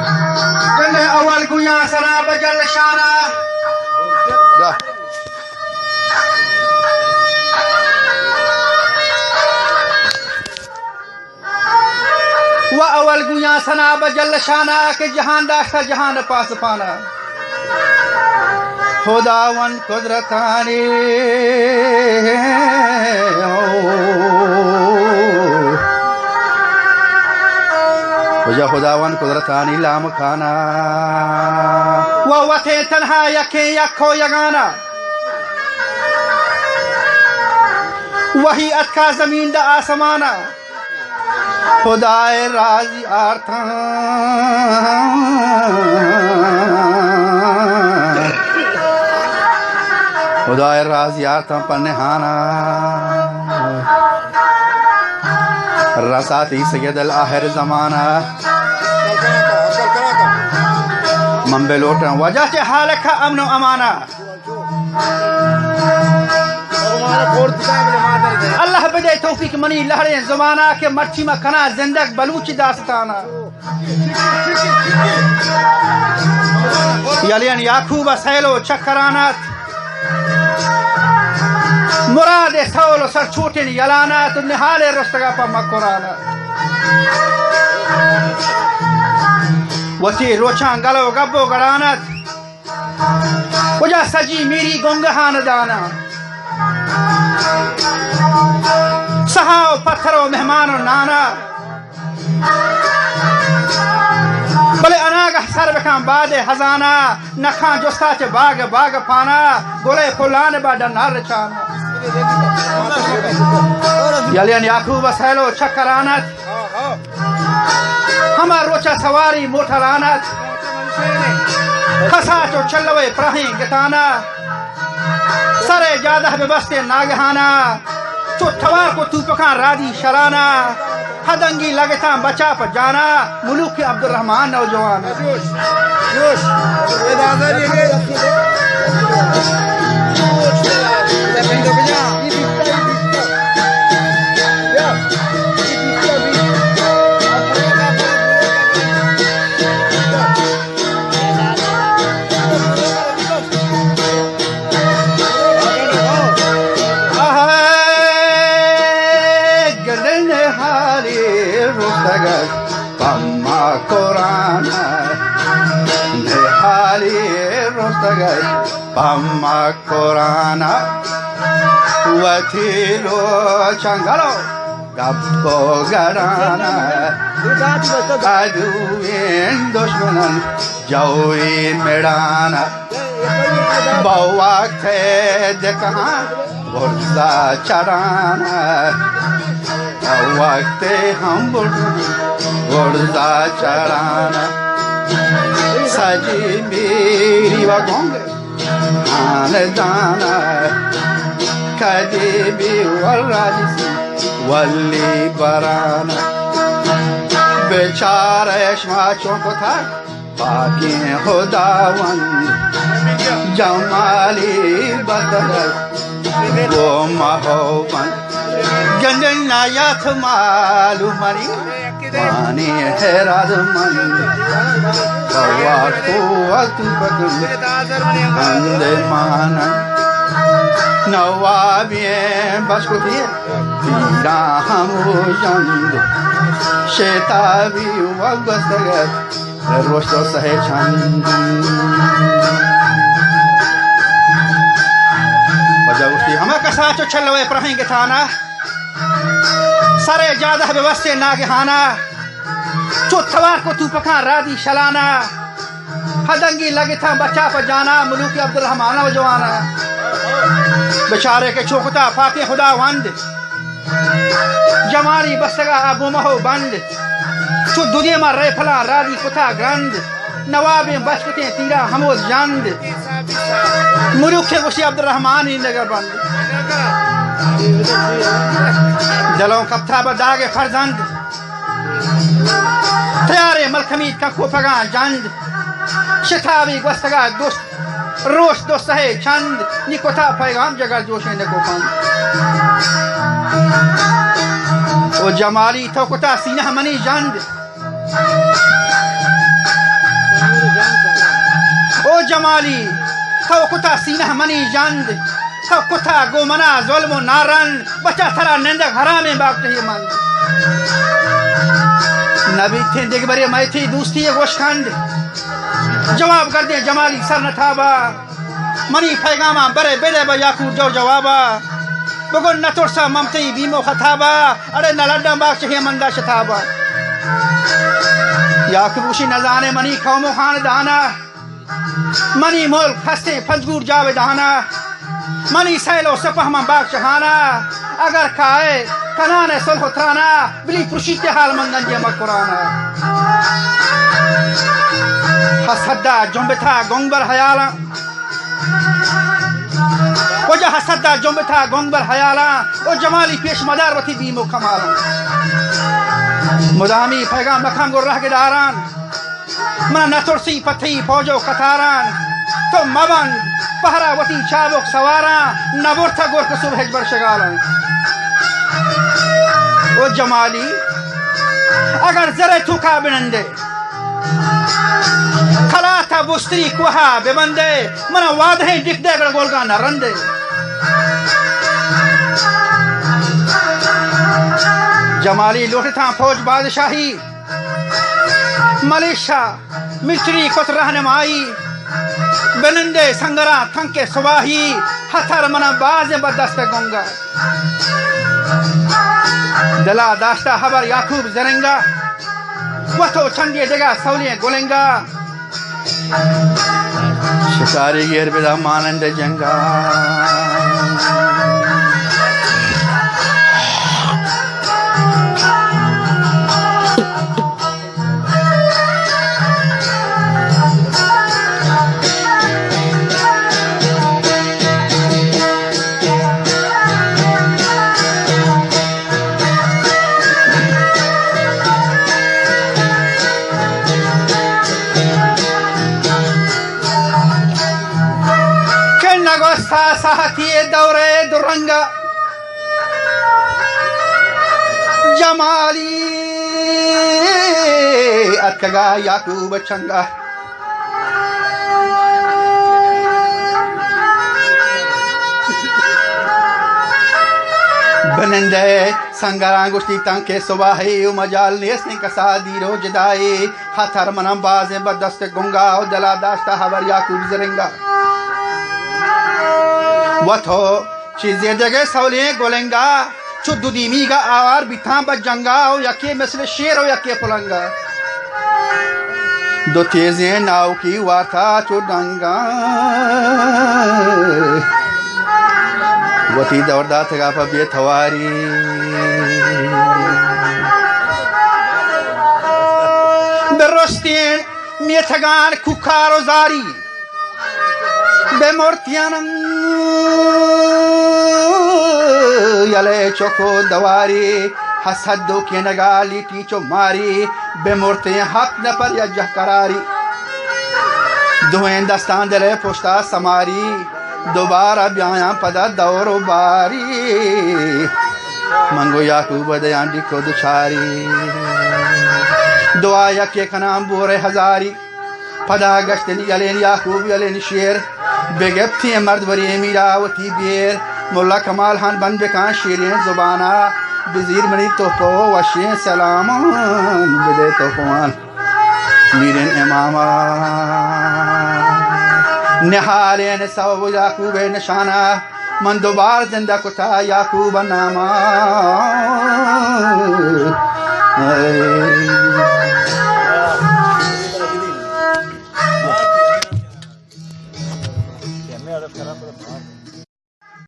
गंदे अवल गुया सरा बजल शाना व अवल गुया सना बजल शाना के जहान दास्ता जहान पास पाना खुदावन कुदरतानी खुदावन कुदरतानी लाम खाना वथे तन्हा यखे यखो यगाना वही अतका जमीन दा आसमाना खुदाए राजी आर्था खुदाए राजी आर्था पन्हाना रसाती सैयद अल आखिर जमाना मंबे लोटा वजह से हाल का अमन अमाना अल्लाह बदे तौफीक मनी लहरे जमाना के मच्छी में खना जिंदग बलूच दास्ताना यलियन याकूब सैलो चक्रानात मुराद सौल सर छोटे यलाना तो निहाले रस्तगा पर मकुराना वती रोचा गलो गब्बो गड़ानत वजह सजी मेरी गोंगहान दाना सहाओ पत्थरों मेहमानो नाना बले अनागा सर बखां बादे हजाना नखा जोस्ता चे बाग बाग पाना गोले फुलान बाडा नार चाना यलियन याकूब सैलो चक्रानत हमार रोचा सवारी मोटरानत खसा चो चलवे प्राही गताना सरे जादा बेबस्ते नागहाना चो थवा को तू पका रादी शराना हदंगी लगता बचा पर जाना मुलूक के अब्दुल रहमान नौजवान पम्मा कुराना हाली रोस्तगर पम्मा कुराना वथीलो चंगलो गप्पो गराना अदुएन दुश्मनन जौइन मेड़ाना बवाक थे देखा गुर्दा चराना वक्त हम गुर्दा चराना सजी मेरी वगोंग आन जाना कदी भी वल्लाजी वल्ली बराना बेचारा यशमा चौको था बाकी खुदावन जमाली बदल वो महोबन गंदन नायात मालूमनी मानी है राजमन कवा को अतु बदल गंदे माना नवाबिये बसकुतिये तीरा हमो जंद शेताबी वगस्तगत रोस्तो सहे चंद हमें कसा चो चलवे प्रहेंगे थाना सरे जादा व्यवस्थे नागहाना चो थवार को तू पका रादी शलाना हदंगी लगे था बचा पर जाना मुलूक अब्दुल रहमान जवाना बेचारे के चौकता फाके खुदा वंद जमारी बस्तगा अबू महो बंद चो दुनिया में रे फला रादी कुता ग्रंद नवाबे बचकते तीरा हमो जंद मुलूक वसी अब्दुल रहमान ही नगर बंद जलों कप्था बदागे फरजंद तयारे मलखमीद का खोफगा जंद शिताबी वस्तगा दोस्त रोश दोस्त है चंद निकोता पैगाम जगर जोशे ने कोपन ओ जमाली तो कोता सीना मनी जंद जमाली तो कुता सीना मनी जंद तो कुता गोमना जुल्म नारन बचा थरा नंद हरामे बागते ही मंद नबी थे दिगबरे मैं थी दूसरी गोशखंड जवाब कर दे जमाली सर न थाबा मनी पैगामा बरे बेदे बा याकूब जो जवाबा बगुन न तुरसा ममती बीमो खताबा अरे न लड्डा बाग चाहिए मंदा शताबा याकूब उसी नजाने मनी कौमो खान दाना मनी मुल्क हस्ते फजगूर जावे दाना मनी सैलो सपहमा बाग चहाना अगर खाए कनाने सुल्ह त्राना बिली पुरुषित हाल मंगन जे मकुराना हसद्दा जुम्बथा गोंगबर हयाला वजह हसद्दा जुम्बथा गोंगबर हयाला ओ जमाली पेश मदार वती बीमो कमाला मुदामी पैगाम मखाम गुर रह के दारान मना नतुरसी पथी फौजो कतारान तो मबन पहरा वती चाबुक सवारा नबुरथा गुर कसुब हेजबर शगाला ओ जमाली अगर जरे थुका बिनंदे खलाता बुस्त्री कुहा बेबंदे मना वादे दिख दे गोलगा नरंदे जमाली लौटता फौज बादशाही मलेशिया मिस्री कुछ रहनुमाई बेनंदे संगरा थंके सुवाही हथर मना बाज बदस्त गंगा दला दास्ता हबर याकूब जरेंगा वतो चंगे जगह सौलिए गोलेंगा शिकारी गिर बिदा मानंद जंगा साहती दौरे दुरंगा जमाली अतगा याकूब चंगा बनंदे संगरा गुश्ती तंके सुबाही मजाल नेसने कसा दीरो जदाई हथर मनम बाजे बदस्त गुंगा दला दास्ता हवर याकूब जरेंगा वथो चीजें जगह सौलिए गोलेंगा चुद्दू दीमी का आवार बिथा बजंगा हो यके मिसल शेर हो यके पुलंगा दो तेजें नाव की वाथा चुडंगा वती दौड़दा थगा पबे थवारी बेरोस्तीन मेथगान कुखारो जारी बेमोर्तियानम यले चोको दवारी हसदो के नगाली टीचो मारी बेमोरते हाथ न पर या करारी दुहें दस्तान दले पुश्ता समारी दोबारा ब्याया पदा दौरो बारी मंगो याकूब दयांडी को दुछारी दुआ यके कनाम बोरे हजारी पदा गश्तनी यलेन याकूब यलेन शेर बेगप्ती मर्द वरी मीरावती बेर मुल्ला कमाल खान बन बेकान शेरें जुबाना बिजीर मनी तो को वशे सलाम बिदे तो कुमान मीरन इमामा निहालेन सब याकूब निशाना मन दोबार जिंदा कुता याकूब नामा